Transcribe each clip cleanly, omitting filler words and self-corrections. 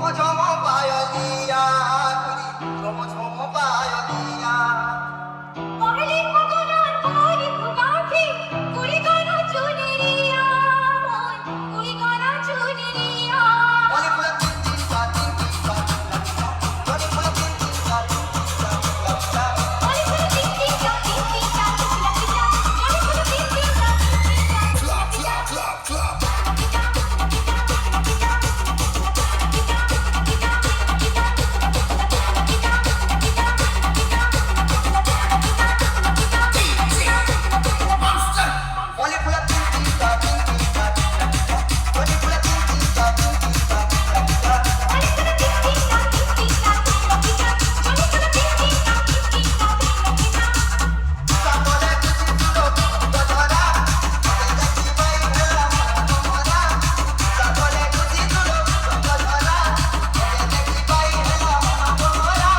ঝমঝম পায়লিয়া ঝমঝম পায়লিয়া পহলে ফগনার পরে ফুগাঠি কুড়ি গানা চুনেরিয়া কুড়ি গানা চুনেরিয়া অনেক ফুলা তিন তিন কা তিন তিন কা অনেক ফুলা তিন তিন কা তিন তিন কা অনেক ফুলা তিন তিন কা তিন তিন কা চিলা চিলা অনেক ফুলা তিন তিন কা ক্লাপ ক্লাপ ক্লাপ ক্লাপ অনেক ফুলা তিন তিন কা তিন তিন কা অনেক ফুলা তিন তিন কা তিন তিন কা অনেক ফুলা তিন তিন কা তিন তিন কা চিলা চিলা অনেক ফুলা তিন তিন কা তিন তিন কা চিলা চিলা সকলে খুশি তুলো গজরা দেখি ভাই হেলা মনোরা সকলে খুশি তুলো গজরা দেখি ভাই হেলা Manora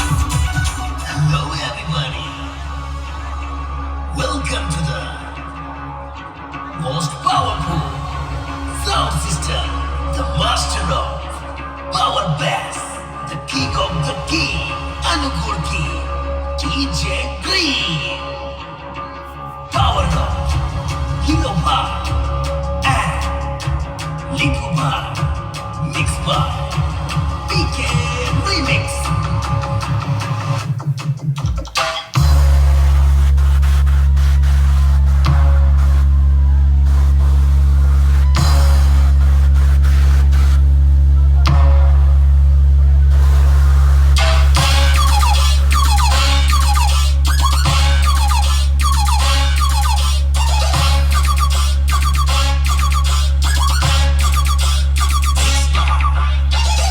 Hello everybody. Welcome to the most powerful sound system, the master of power bass, the king of the king, Anukul King, DJ Green. Power of Hero Bar and Lipo Bar, Mix Bar, PK Remix.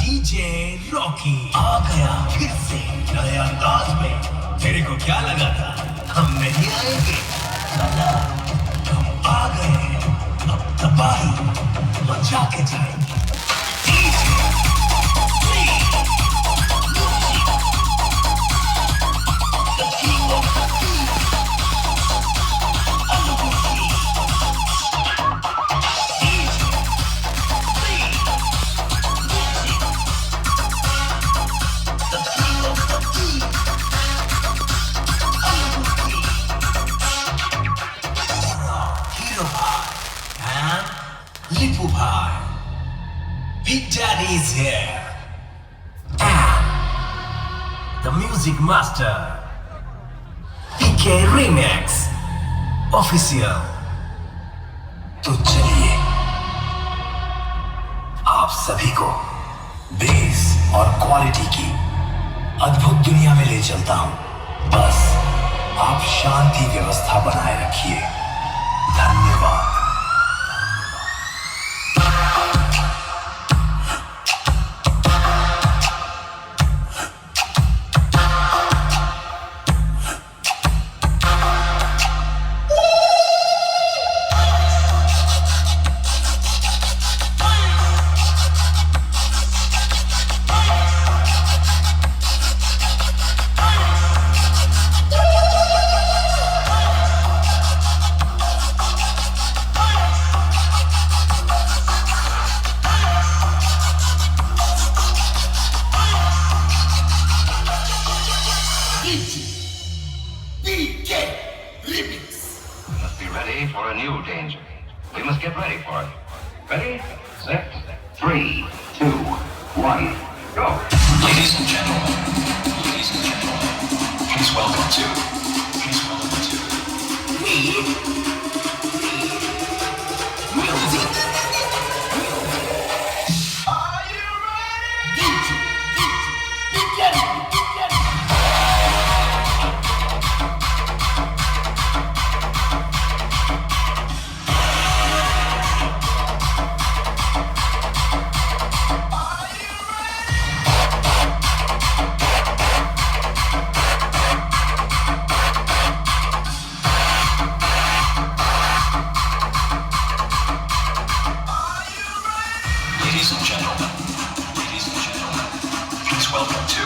DJ Rocky आ गया फिर से नए अंदाज में। तेरे को क्या लगा था हम नहीं आएंगे? चला, हम आ गए हैं, अब तबाही मचा के जाएंगे। DJ Green, the king of the king, Anukul King. DJ Green, the king of the king, Anukul King. Hero Bhai and Lipu Bhai. Big Daddy is here. And the music master, PK Remix Official. तो चलिए आप सभी को base और quality की अद्भुत दुनिया में ले चलता हूं। बस आप शांति व्यवस्था बनाए रखिए। धन्यवाद। one. Ready, set, 3, 2, 1, go. Ladies and gentlemen, please welcome to music. Ladies and gentlemen, please welcome to